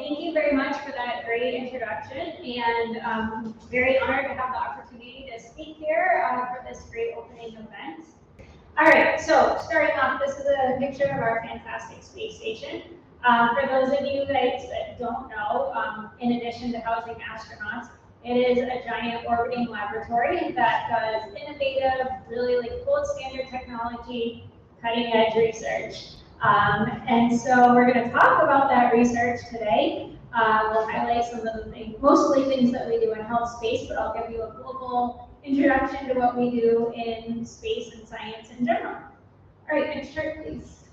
thank you very much for that great introduction, and very honored to have the opportunity to speak here for this great opening event. All right, so starting off, this is a picture of our fantastic space station. For those of you that don't know, in addition to housing astronauts, it is a giant orbiting laboratory that does innovative, really like gold standard technology, cutting edge research. And so we're going to talk about that research today. We'll highlight some of the things, mostly things that we do in health space, but I'll give you a global introduction to what we do in space and science in general. All right, next chart, please.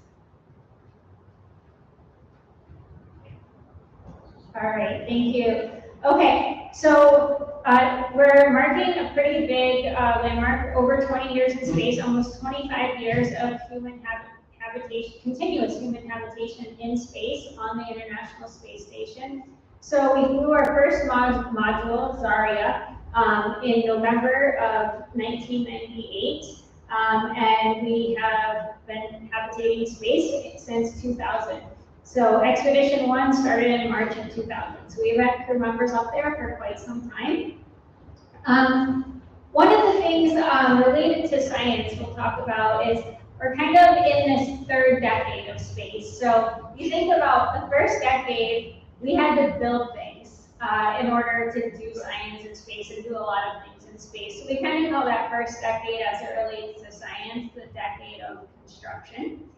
All right, thank you. Okay, so we're marking a pretty big landmark, over 20 years in space, almost 25 years of human habitation, continuous human habitation in space on the International Space Station. So we flew our first module, Zarya, in November of 1998, and we have been habitating space since 2000. So Expedition 1 started in March of 2000. So we've had crew members up there for quite some time. One of the things related to science we'll talk about is we're kind of in this third decade of space. So you think about the first decade, we had to build things in order to do science in space and do a lot of things in space. So we kind of call that first decade, as it relates to science, the decade of construction.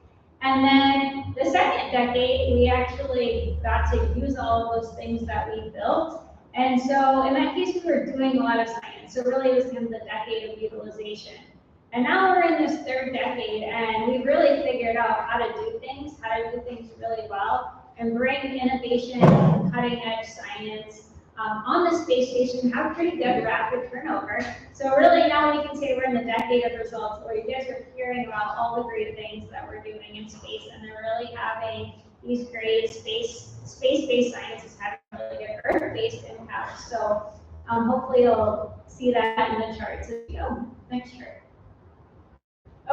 And then the second decade, we actually got to use all of those things that we built. And so in that case, we were doing a lot of science. So really it was kind of the decade of utilization. And now we're in this third decade, and we've really figured out how to do things really well, and bring innovation and cutting edge science on the space station, have pretty good rapid turnover. So really now we can say we're in the decade of results, where you guys are hearing about all the great things that we're doing in space, and they're really having these great space-based scientists having really good Earth-based impact. So hopefully you'll see that in the charts as we go. Next chart.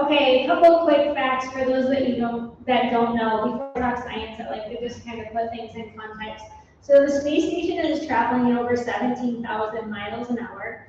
Okay, a couple of quick facts for those that don't know. Before I talk science, I like to just kind of put things in context. So the space station is traveling at over 17,000 miles an hour.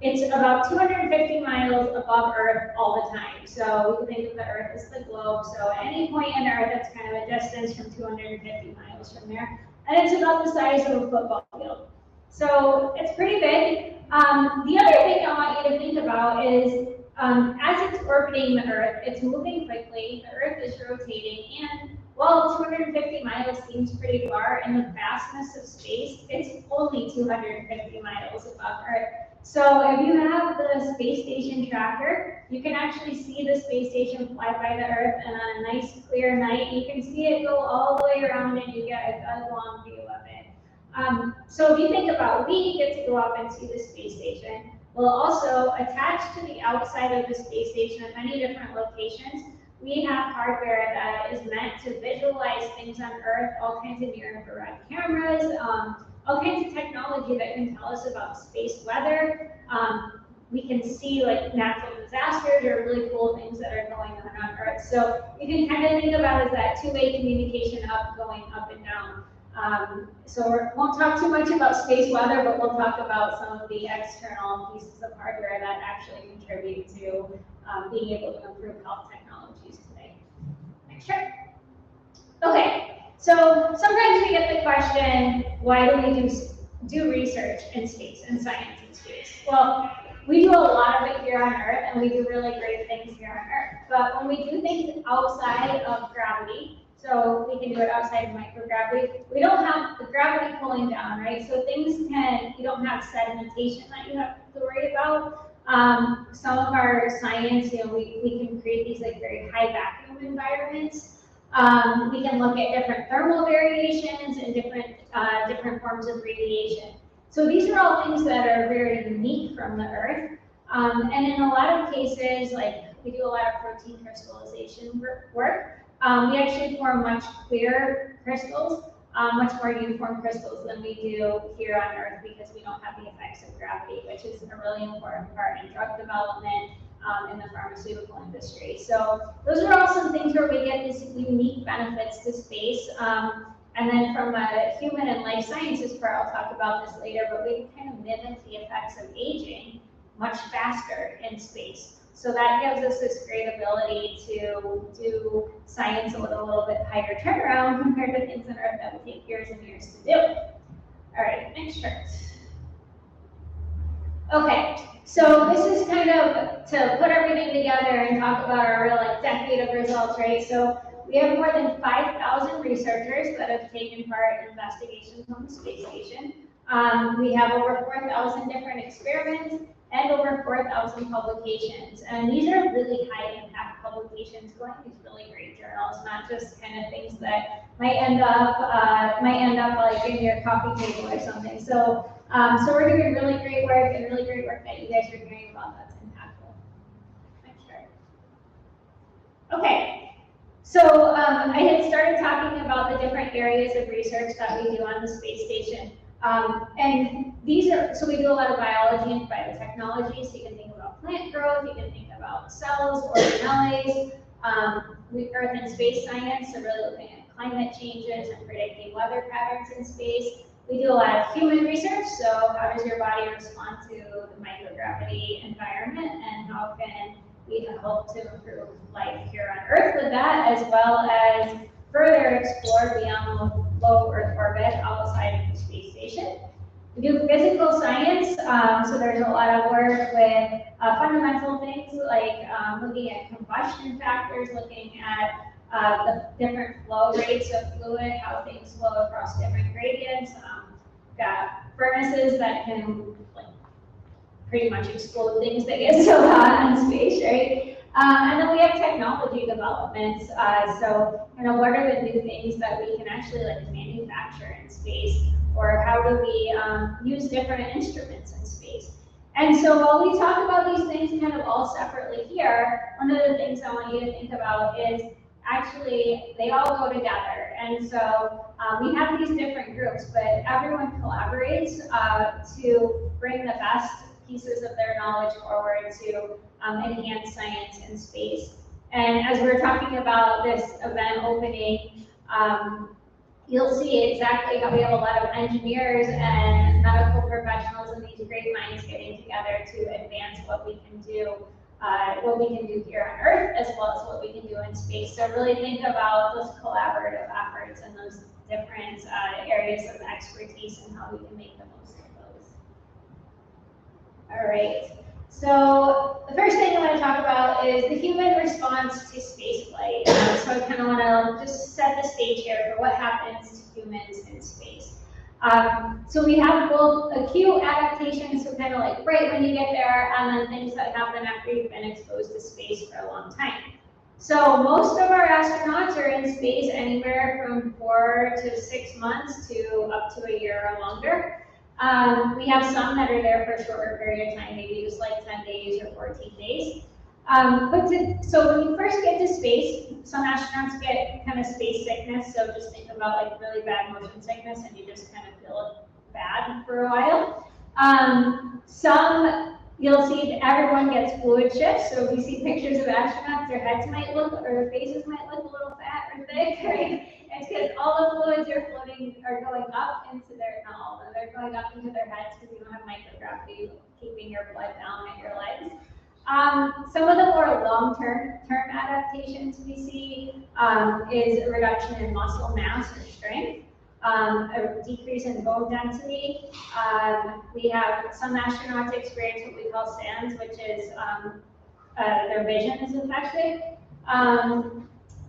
It's about 250 miles above Earth all the time. So we can think of the Earth as the globe. So at any point in Earth, it's kind of a distance from 250 miles from there. And it's about the size of a football field. So it's pretty big. The other thing I want you to think about is as it's orbiting the Earth, it's moving quickly, the Earth is rotating, and while 250 miles seems pretty far, in the vastness of space, it's only 250 miles above Earth. So if you have the space station tracker, you can actually see the space station fly by the Earth, and on a nice clear night, you can see it go all the way around, and you get a good long view of it. So if you think about, we get to go up and see the space station. We'll also attach to the outside of the space station at many different locations. We have hardware that is meant to visualize things on Earth, all kinds of near-infrared cameras, all kinds of technology that can tell us about space weather. We can see like natural disasters or really cool things that are going on Earth. So you can kind of think about it as that two-way communication going up and down. So we won't talk too much about space weather, but we'll talk about some of the external pieces of hardware that actually contribute to being able to improve health technologies today. Next chart. Okay, so sometimes we get the question, why do we do research in space and science in space? Well, we do a lot of it here on Earth, and we do really great things here on Earth. But when we do things outside of gravity, so we can do it outside of microgravity, we don't have the gravity pulling down, right? So you don't have sedimentation that you have to worry about. Some of our science, we can create these like very high vacuum environments. We can look at different thermal variations and different forms of radiation. So these are all things that are very unique from the Earth. And in a lot of cases, like we do a lot of protein crystallization work. We actually form much clearer crystals, much more uniform crystals than we do here on Earth, because we don't have the effects of gravity, which is a really important part in drug development in the pharmaceutical industry. So those are all some things where we get these unique benefits to space And then from a human and life sciences part, I'll talk about this later, but we can kind of mimic the effects of aging much faster in space. So that gives us this great ability to do science with a little bit higher turnaround compared to things on Earth that would take years and years to do. All right, next chart. Okay, so this is kind of to put everything together and talk about our real decade of results, right? So we have more than 5,000 researchers that have taken part in investigations on the space station. We have over 4,000 different experiments and over 4,000 publications. And these are really high impact publications going to these really great journals, not just kind of things that might end up like in your coffee table or something. So we're doing really great work and really great work that you guys are hearing about that's impactful. Next chart. Okay. So I had started talking about the different areas of research that we do on the space station. And these are, so we do a lot of biology and biotechnology, so you can think about plant growth, you can think about cells, organelles, Earth and space science, so really looking at climate changes and predicting weather patterns in space. We do a lot of human research, so how does your body respond to the microgravity environment, and how can we help to improve life here on Earth with that, as well as further explore beyond low Earth orbit outside of the space station. We do physical science, so there's a lot of work with fundamental things like looking at combustion factors, looking at the different flow rates of fluid, how things flow across different gradients. We've got furnaces that can pretty much explode things that get so hot in space, right? And then we have technology developments. So, what are the new things that we can actually manufacture in space, or how do we use different instruments in space? And so while we talk about these things kind of all separately here, one of the things I want you to think about is actually they all go together. And so we have these different groups, but everyone collaborates to bring the best pieces of their knowledge forward to enhance science in space. And as we're talking about this event opening, you'll see exactly how we have a lot of engineers and medical professionals and these great minds getting together to advance what we can do here on Earth, as well as what we can do in space. So really think about those collaborative efforts and those different areas of expertise and how we can make the most of those. All right. So the first thing I want to talk about is the human response to spaceflight. So I kind of want to just set the stage here for what happens to humans in space. So we have both acute adaptations, so kind of like right when you get there, and then things that happen after you've been exposed to space for a long time. So most of our astronauts are in space anywhere from 4 to 6 months to up to a year or longer. We have some that are there for a shorter period of time, maybe just like 10 days or 14 days. So when you first get to space, some astronauts get kind of space sickness, so just think about really bad motion sickness and you just kind of feel bad for a while. Some, you'll see that everyone gets fluid shifts, so if you see pictures of astronauts, their heads might look, or their faces might look a little fat or thick, right? It's because all the fluids are going up into their, not all of them, they're going up into their heads because you don't have microgravity keeping your blood down at your legs. Some of the more long-term adaptations we see is a reduction in muscle mass or strength, a decrease in bone density. We have some astronauts experience what we call SANS, which is their vision is affected.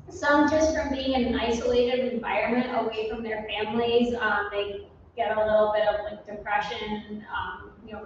Some just from being in an isolated environment away from their families, they get a little bit of depression,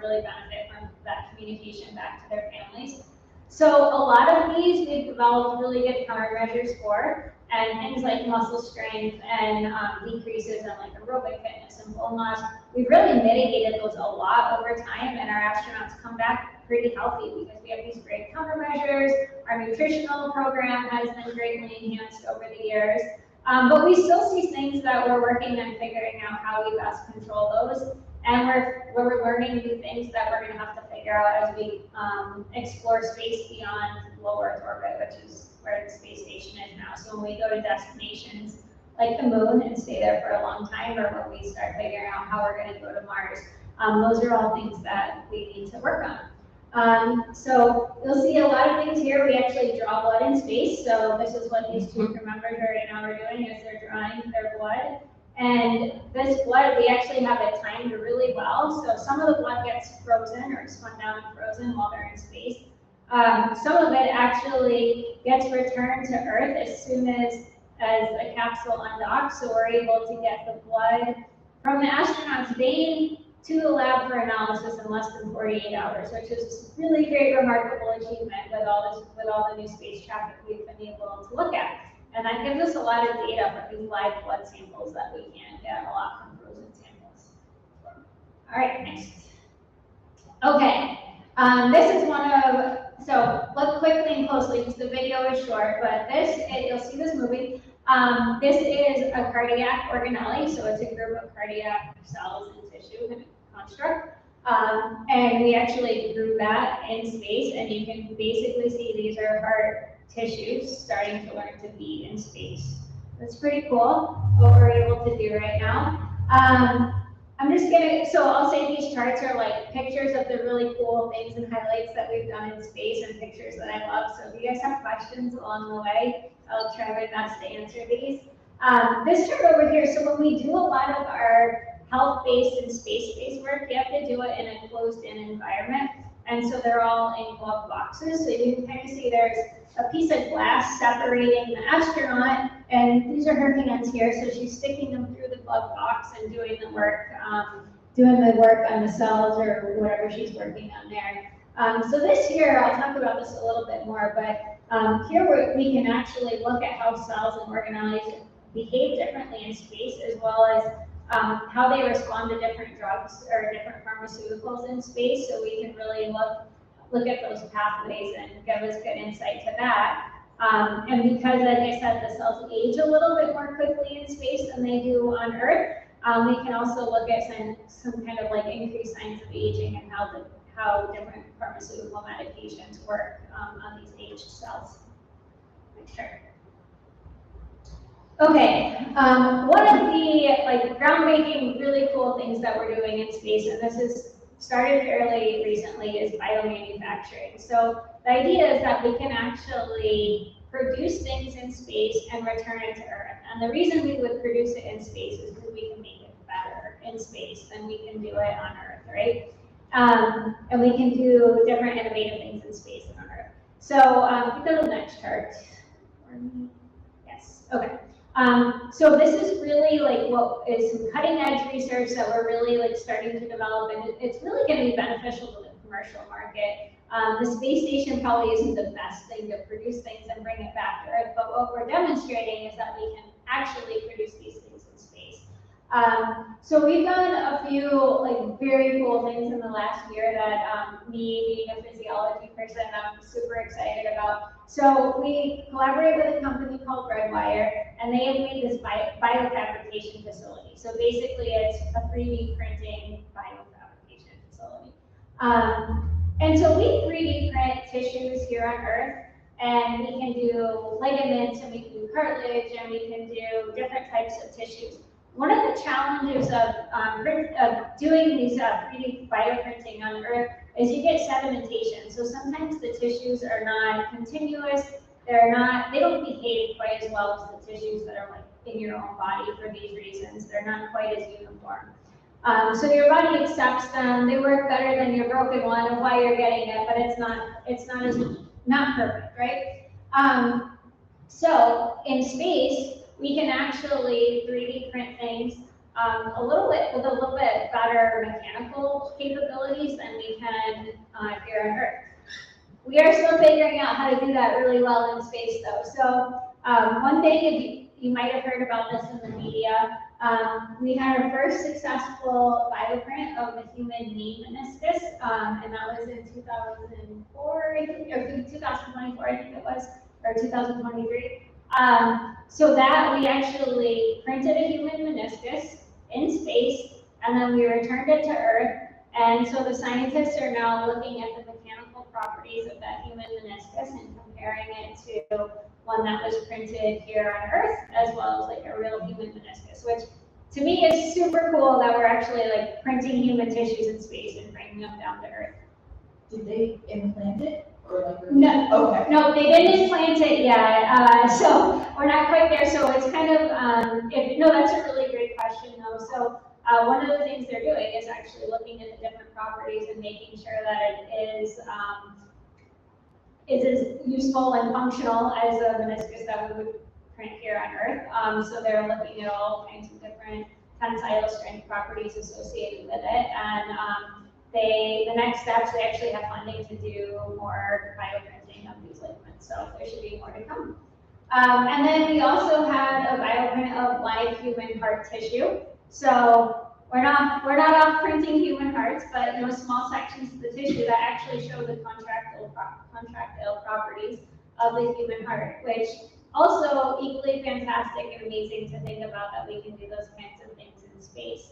really benefit from that communication back to their families. So a lot of these we've developed really good countermeasures for, and things like muscle strength and decreases in aerobic fitness and bone loss. We've really mitigated those a lot over time, and our astronauts come back pretty healthy because we have these great countermeasures. Our nutritional program has been greatly enhanced over the years. But we still see things that we're working on figuring out how we best control those. And we're learning new things that we're going to have to figure out as we explore space beyond low Earth orbit, which is where the space station is now. So when we go to destinations like the moon and stay there for a long time, or when we start figuring out how we're going to go to Mars. Those are all things that we need to work on. So you'll see a lot of things here. We actually draw blood in space. So this is what these two crew members right now are doing, is they're drawing their blood. And this blood, we actually have it timed really well. So some of the blood gets frozen or spun down and frozen while they're in space. Some of it actually gets returned to Earth as soon as a capsule undocks. So we're able to get the blood from the astronaut's vein to the lab for analysis in less than 48 hours, which is a really great, remarkable achievement with all the new space traffic we've been able to look at. And that gives us a lot of data for these live blood samples that we can't get a lot from frozen samples. All right, next. Okay, this is one of, so look quickly and closely because the video is short, but you'll see this movie. This is a cardiac organelle, so it's a group of cardiac cells and tissue in a construct. And we actually grew that in space, and you can basically see these are heart tissues starting to learn to beat in space. That's pretty cool, what we're able to do right now. So I'll say these charts are like pictures of the really cool things and highlights that we've done in space and pictures that I love. So if you guys have questions along the way, I'll try my best to answer these. This chart over here, so when we do a lot of our health-based and space-based work, you have to do it in a closed-in environment. And so they're all in glove boxes. So you can kind of see there's a piece of glass separating the astronaut, and these are her hands here. So she's sticking them through the glove box and doing the work on the cells or whatever she's working on there. So this here, I'll talk about this a little bit more, but here we can actually look at how cells and organelles behave differently in space, as well as how they respond to different drugs or different pharmaceuticals in space. So we can really look at those pathways and give us good insight to that. And because, like I said, the cells age a little bit more quickly in space than they do on Earth, we can also look at some kind of like increased signs of aging and how different pharmaceutical medications work on these aged cells. Sure. Okay, one of the groundbreaking, really cool things that we're doing in space, and this is started fairly recently, is biomanufacturing. So the idea is that we can actually produce things in space and return it to Earth. And the reason we would produce it in space is because we can make it better in space than we can do it on Earth, right? And we can do different innovative things in space than on Earth. So go to the next chart. Yes, okay. So this is really like what is some cutting edge research that we're really like starting to develop, and it's really going to be beneficial to the commercial market. The space station probably isn't the best thing to produce things and bring it back to Earth, but what we're demonstrating is that we can actually produce these things in space. So we've done a few like very cool things in the last year that me being a physiology person, I'm super excited about. So we collaborate with a company called Redwire, and they have made this biofabrication facility. So basically it's a 3D printing biofabrication facility. And so we 3D print tissues here on Earth, and we can do ligaments, and we can do cartilage, and we can do different types of tissues. One of the challenges of doing these 3D bioprinting on Earth is you get sedimentation. So sometimes the tissues are not continuous. They don't behave quite as well as the tissues that are like in your own body for these reasons. They're not quite as uniform. So your body accepts them. They work better than your broken one and why you're getting it, but it's not perfect, right? So in space, we can actually 3D print things with a little bit better mechanical capabilities than we can here on Earth. We are still figuring out how to do that really well in space, though. So one thing, you might have heard about this in the media, we had our first successful bioprint of the human knee meniscus, and that was in 2004, I think, or 2024, I think it was, or 2023. So that we actually printed a human meniscus in space, and then we returned it to Earth. And so the scientists are now looking at the mechanical properties of that human meniscus and comparing it to one that was printed here on Earth, as well as like a real human meniscus, which to me is super cool that we're actually like printing human tissues in space and bringing them down to Earth. Did they implant it? Or like No, okay. no, they didn't implant it yet, so we're not quite there. So it's kind of, no, that's a really great question though. So one of the things they're doing is actually looking at the different properties and making sure that it is as useful and functional as a meniscus that we would print here on Earth. So they're looking at all kinds of different tensile strength properties associated with it, and the next steps, they actually have funding to do more bioprinting of these ligaments, so there should be more to come. And then we also had a bioprint of live human heart tissue. So we're not off printing human hearts, but small sections of the tissue that actually show the contractile properties of the human heart, which also equally fantastic and amazing to think about that we can do those kinds of things in space.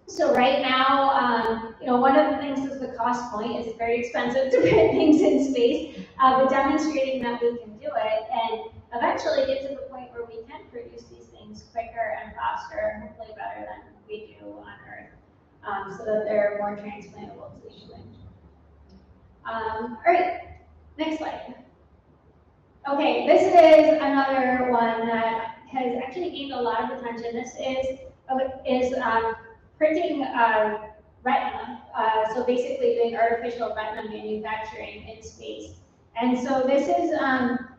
So right now, one of the things is the cost point. It's very expensive to print things in space, but demonstrating that we can do it and eventually get to the point where we can produce these things quicker and faster, and hopefully better than we do on Earth, so that they're more transplantable to the human. All right, next slide. Okay, this is another one that has actually gained a lot of attention. This is printing retina, so basically doing artificial retina manufacturing in space. And so this has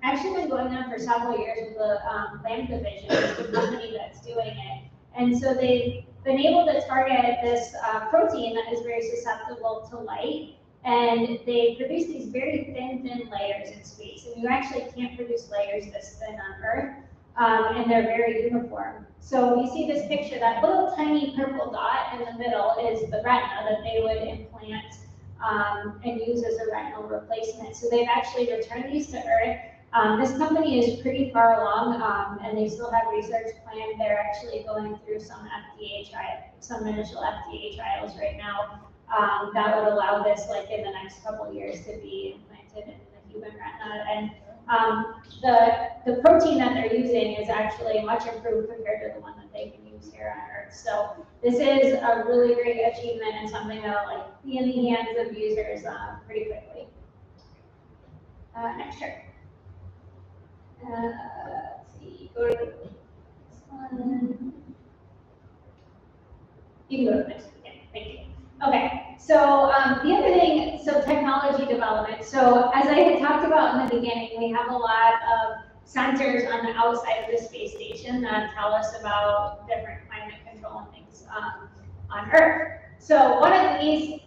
actually been going on for several years with the Lamb Division, the company that's doing it. And so they've been able to target this protein that is very susceptible to light, and they produce these very thin layers in space. And you actually can't produce layers this thin on Earth, and they're very uniform. So you see this picture, that little tiny purple dot in the middle is the retina that they would implant and use as a retinal replacement. So they've actually returned these to Earth. This company is pretty far along, and they still have research planned. They're actually going through some initial FDA trials right now that would allow this, like in the next couple of years, to be implanted in the human retina. And the protein that they're using is actually much improved compared to the one that they can use here on Earth. So this is a really great achievement and something that will be in the hands of users pretty quickly. Next chart. Let's see, go to the next one. You can go to the next one, yeah, thank you. Okay, so the other thing, so technology development. So as I had talked about in the beginning, we have a lot of sensors on the outside of the space station that tell us about different climate control and things on Earth. So one of these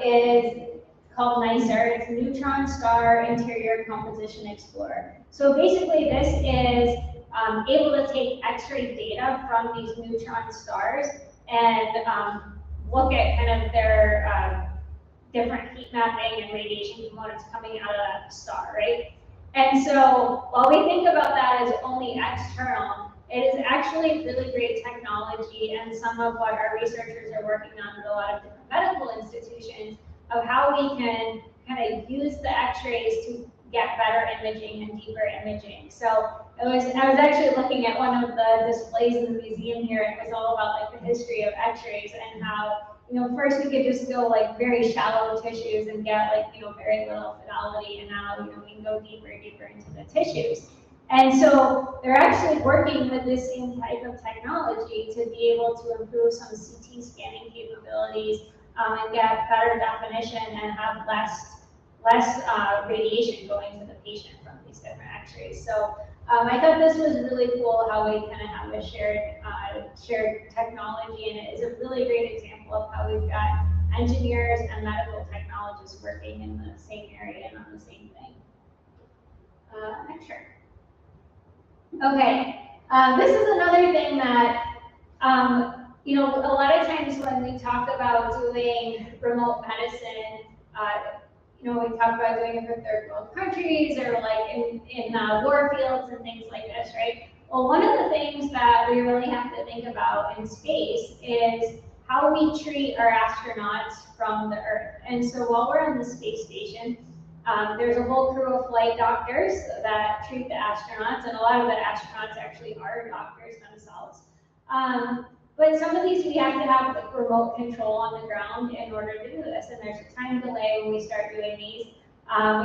is called NICER. It's Neutron Star Interior Composition Explorer. So basically this is able to take X-ray data from these neutron stars and look at kind of their different heat mapping and radiation components coming out of that star, right? And so while we think about that as only external, it is actually really great technology and some of what our researchers are working on at a lot of different medical institutions of how we can kind of use the X-rays to get better imaging and deeper imaging. So I was actually looking at one of the displays in the museum here, and it was all about the history of X-rays and how, first we could just go very shallow tissues and get very little fidelity, and now we can go deeper and deeper into the tissues. And so they're actually working with this same type of technology to be able to improve some CT scanning capabilities and get better definition and have less radiation going to the patient from these different X-rays. So I thought this was really cool how we kind of have a shared technology, and it is a really great example of how we've got engineers and medical technologists working in the same area and on the same thing. Next chart. Okay, this is another thing that a lot of times when we talk about doing remote medicine, we talk about doing it for third world countries or in war fields and things like this, right? Well, one of the things that we really have to think about in space is how we treat our astronauts from the Earth. And so while we're on the space station, There's a whole crew of flight doctors that treat the astronauts, and a lot of the astronauts actually are doctors themselves. But some of these we have to have like remote control on the ground in order to do this, and there's a time delay when we start doing these.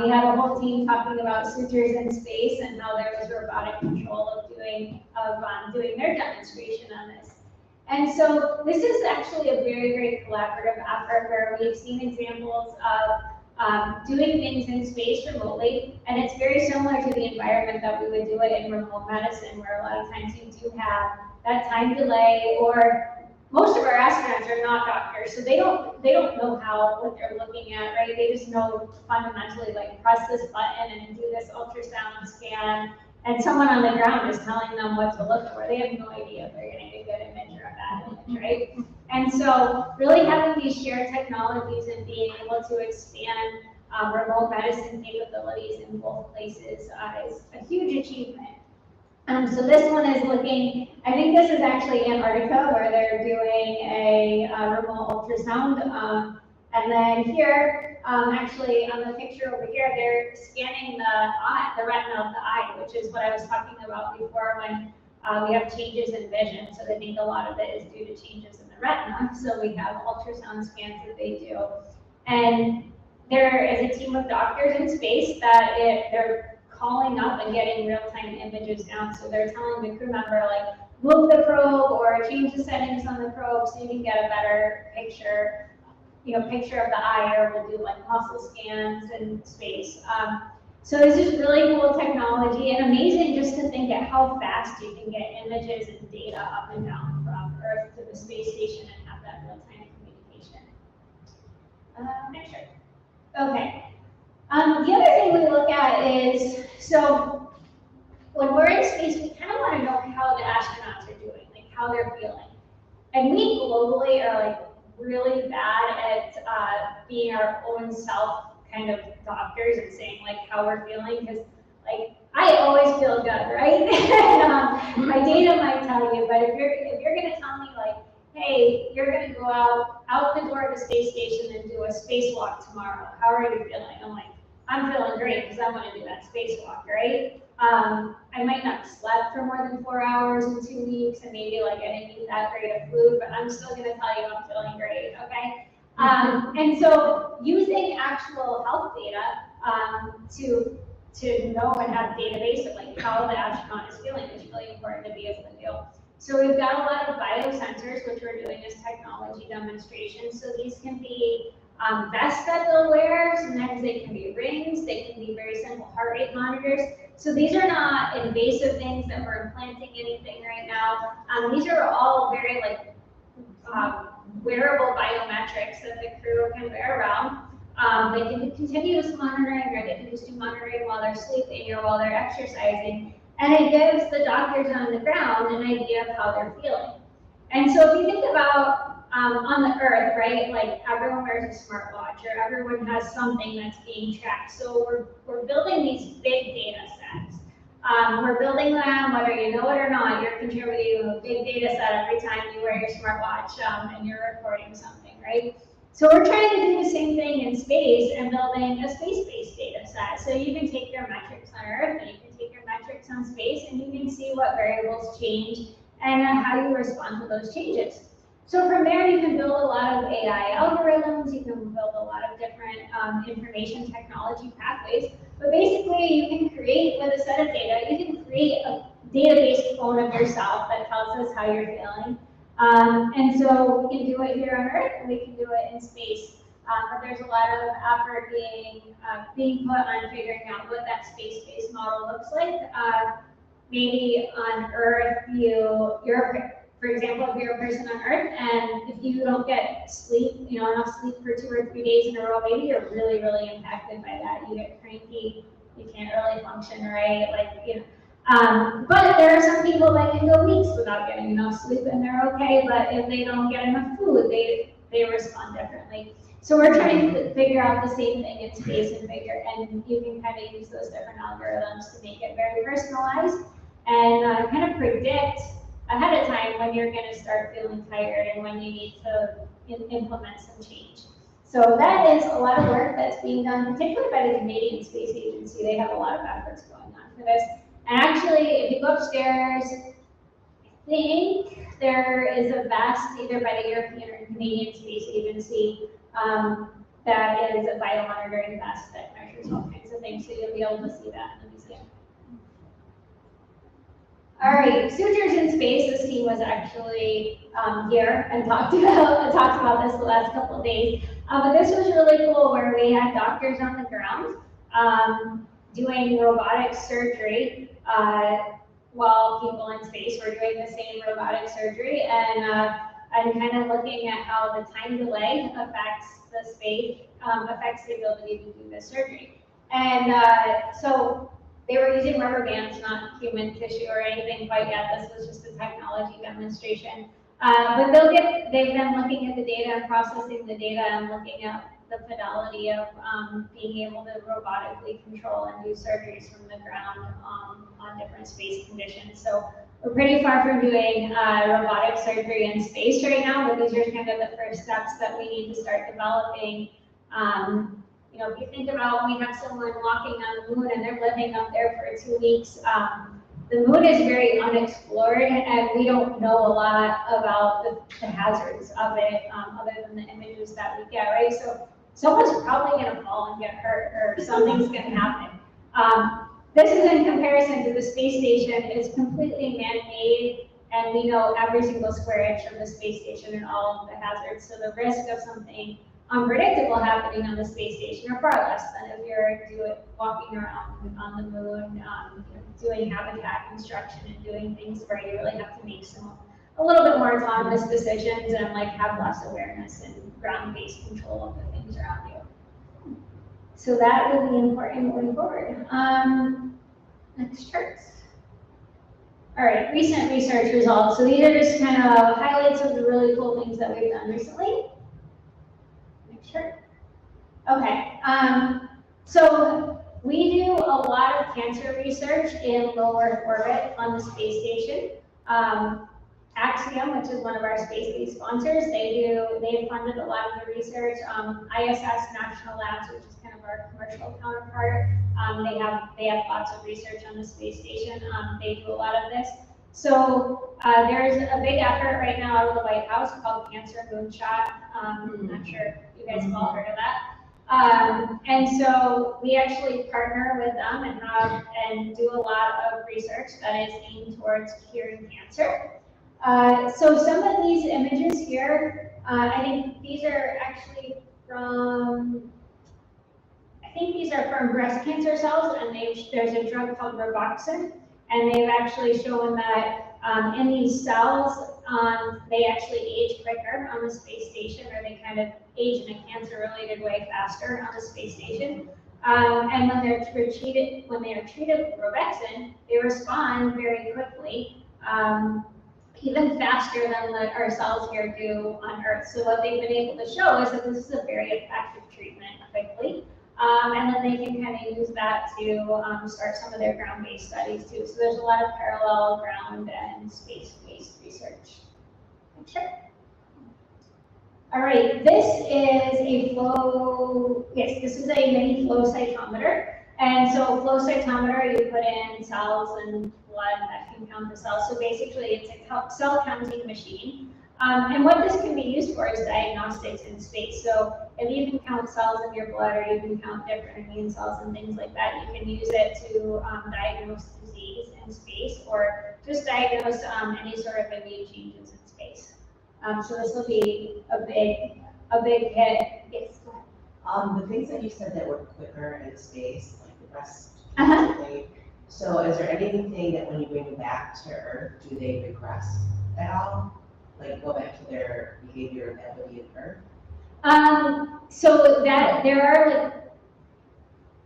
We have a whole team talking about sutures in space and how there was robotic control of doing their demonstration on this. And so this is actually a very, very collaborative effort where we've seen examples of doing things in space remotely, and it's very similar to the environment that we would do it in remote medicine, where a lot of times you do have that time delay, or most of our astronauts are not doctors, so they don't know what they're looking at, right? They just know fundamentally, like, press this button and do this ultrasound scan, and someone on the ground is telling them what to look for. They have no idea if they're getting a good image or a bad image, right? And so really having these shared technologies and being able to expand remote medicine capabilities in both places is a huge achievement. So this one is looking, I think this is actually Antarctica, where they're doing a remote ultrasound. And then here, actually on the picture over here, they're scanning the retina of the eye, which is what I was talking about before when we have changes in vision. So they think a lot of it is due to changes in the retina. So we have ultrasound scans that they do. And there is a team of doctors in space that they're calling up and getting real-time images down. So they're telling the crew member, like, move the probe or change the settings on the probe so you can get a better picture of the eye, or we'll do like muscle scans in space. So this is really cool technology and amazing just to think at how fast you can get images and data up and down from Earth to the space station and have that real-time communication. Next chart. Okay. The other thing we look at is, so when we're in space, we kind of want to know how the astronauts are doing, like how they're feeling. And we globally are like really bad at being our own self kind of doctors and saying like how we're feeling, because like I always feel good, right? And, my data might tell you, but if you're going to tell me like, hey, you're going to go out the door of the space station and do a spacewalk tomorrow, how are you feeling? I'm like, I'm feeling great because I want to do that spacewalk, right? I might not have slept for more than 4 hours in 2 weeks, and maybe like I didn't eat that great of food, but I'm still going to tell you I'm feeling great, okay? And so using actual health data to know and have a database of like how the astronaut is feeling is really important to be able to do. So we've got a lot of biosensors, which we're doing as technology demonstrations. So these can be vests that they'll wear, sometimes they can be rings, they can be very simple heart rate monitors. So these are not invasive things that we're implanting anything right now. These are all very like wearable biometrics that the crew can wear around. They can do continuous monitoring, or they can just do monitoring while they're sleeping or while they're exercising. And it gives the doctors on the ground an idea of how they're feeling. And so if you think about on the Earth, right, like everyone wears a smartwatch, or everyone has something that's being tracked. So we're building these big data sets. We're building them, whether you know it or not, you're contributing a big data set every time you wear your smartwatch and you're recording something, right? So we're trying to do the same thing in space and building a space-based data set. So you can take your metrics on Earth and you can take your metrics on space, and you can see what variables change and how you respond to those changes. So from there, you can build a lot of AI algorithms, you can build a lot of different information technology pathways, but basically you can create, with a set of data, you can create a database clone of yourself that tells us how you're feeling. And so we can do it here on Earth, and we can do it in space. But there's a lot of effort being put on figuring out what that space-based model looks like. Maybe on Earth, for example, if you're a person on Earth, and if you don't get sleep, enough sleep for 2 or 3 days in a row, maybe you're really, really impacted by that. You get cranky, you can't really function, right? But there are some people that can go weeks without getting enough sleep, and they're okay. But if they don't get enough food, they respond differently. So we're trying to figure out the same thing in space, and you can kind of use those different algorithms to make it very personalized and kind of predict ahead of time when you're going to start feeling tired and when you need to implement some change. So that is a lot of work that's being done, particularly by the Canadian Space Agency. They have a lot of efforts going on for this. And actually, if you go upstairs, I think there is a vest, either by the European or Canadian Space Agency, that is a biomonitoring vest that measures all kinds of things, so you'll be able to see that in the museum. All right, sutures in space. This team was actually here and talked about this the last couple of days. But this was really cool, where we had doctors on the ground doing robotic surgery while people in space were doing the same robotic surgery, and kind of looking at how the time delay affects the space, affects the ability to do the surgery. And so they were using rubber bands, not human tissue or anything quite yet. This was just a technology demonstration. But they've been looking at the data and processing the data and looking at the fidelity of being able to robotically control and do surgeries from the ground on different space conditions. So we're pretty far from doing robotic surgery in space right now, but these are kind of the first steps that we need to start developing. You know, if you think about when we have someone walking on the moon and they're living up there for 2 weeks, the moon is very unexplored, and we don't know a lot about the hazards of it, other than the images that we get, right? So someone's probably going to fall and get hurt, or something's going to happen. This is in comparison to the space station. It's completely man-made, and we know every single square inch of the space station and all of the hazards. So the risk of something unpredictable happening on the space station are far less than if you're walking around on the moon, doing habitat construction and doing things where you really have to make a little bit more autonomous decisions and like have less awareness and ground-based control of the things around you. So that will be important going forward. Next charts. All right, recent research results. So these are just kind of highlights of the really cool things that we've done recently. Sure. Okay, so we do a lot of cancer research in low Earth orbit on the space station. Axiom, which is one of our space-based sponsors, they funded a lot of the research. ISS National Labs, which is kind of our commercial counterpart, they have lots of research on the space station. They do a lot of this. So there's a big effort right now out of the White House called Cancer Moonshot. I'm not sure if you guys have all heard of that. And so we actually partner with them and do a lot of research that is aimed towards curing cancer. So some of these images here, I think these are actually from breast cancer cells, and there's a drug called Roboxin. And they've actually shown that in these cells, they actually age quicker on the space station, or they kind of age in a cancer-related way faster on the space station. And when they are treated with Robaxin, they respond very quickly, even faster than our cells here do on Earth. So what they've been able to show is that this is a very effective treatment quickly. And then they can kind of use that to start some of their ground-based studies too. So there's a lot of parallel ground and space-based research. Sure. All right, this is a mini flow cytometer. And so a flow cytometer, you put in cells and blood that can count the cells. So basically it's a cell counting machine. And what this can be used for is diagnostics in space. So if you can count cells in your blood, or you can count different immune cells and things like that, you can use it to diagnose disease in space, or just diagnose any sort of immune changes in space. So this will be a big hit. Yes. The things that you said that were quicker in space, like the breast Uh-huh. So is there anything that when you bring them back to Earth, do they regress at all? Like go back to their behavior that would be in Earth? So that there are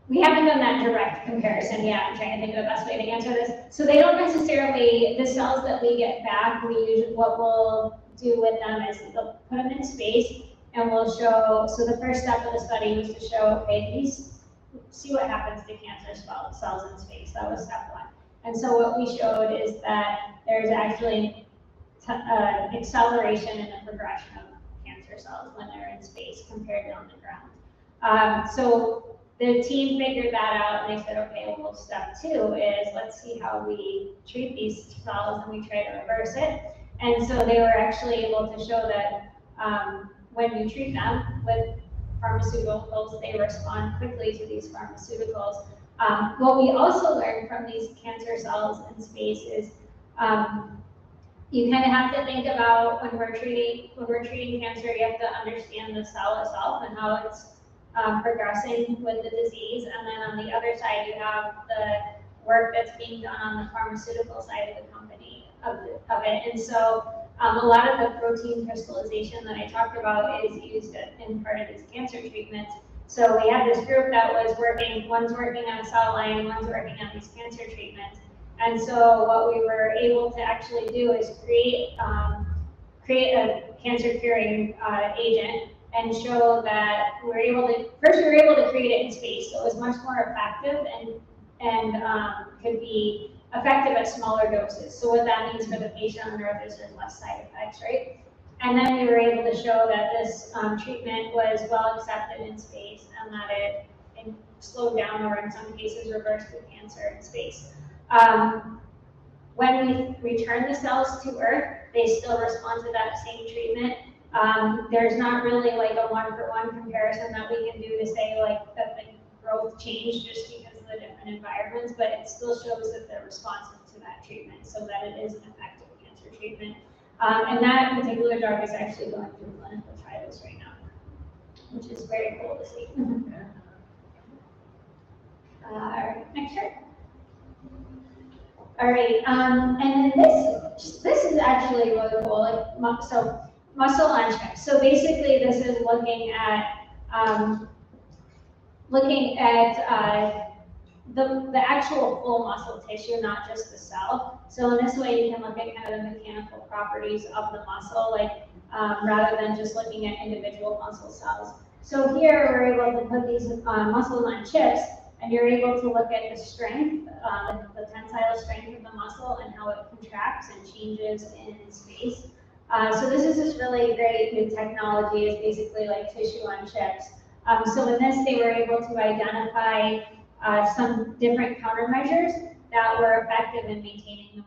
we haven't done that direct comparison yet. I'm trying to think of the best way to answer this. So they don't necessarily, the cells that we get back, what we'll do with them is we'll put them in space, and we'll show, so the first step of the study was to show, okay, see what happens to cancer cells in space. That was step one. And so what we showed is that there's actually acceleration in the progression of cancer cancer cells when they're in space compared to on the ground. So the team figured that out, and they said, okay, well, step 2 is let's see how we treat these cells, and we try to reverse it. And so they were actually able to show that when you treat them with pharmaceuticals, they respond quickly to these pharmaceuticals. What we also learned from these cancer cells in space is you kind of have to think about when we're treating cancer, you have to understand the cell itself and how it's progressing with the disease. And then on the other side, you have the work that's being done on the pharmaceutical side of the company of it. And so a lot of the protein crystallization that I talked about is used in part of these cancer treatments. So we had this group that was working, one's working on cell line, one's working on these cancer treatments. And so what we were able to actually do is create a cancer curing agent and show that we were able to create it in space. So it was much more effective and could be effective at smaller doses. So what that means for the patient on Earth is there's less side effects, right? And then we were able to show that this treatment was well accepted in space and that it slowed down or in some cases reversed the cancer in space. When we return the cells to Earth, they still respond to that same treatment. There's not really like a one-for-one comparison that we can do to say like that the growth changed just because of the different environments, but it still shows that they're responsive to that treatment, so that it is an effective cancer treatment. And that particular drug is actually going through clinical trials right now, which is very cool to see. All right, next chart. All right, and then this is actually really cool. Like, so muscle on chip. So basically, this is looking at the actual full muscle tissue, not just the cell. So in this way, you can look at kind of the mechanical properties of the muscle, like rather than just looking at individual muscle cells. So here, we're able to put these muscles on chips, and you're able to look at the strength, the tensile strength of the muscle and how it contracts and changes in space. So this is just really great new technology. It's basically like tissue on chips. So in this, they were able to identify some different countermeasures that were effective in maintaining the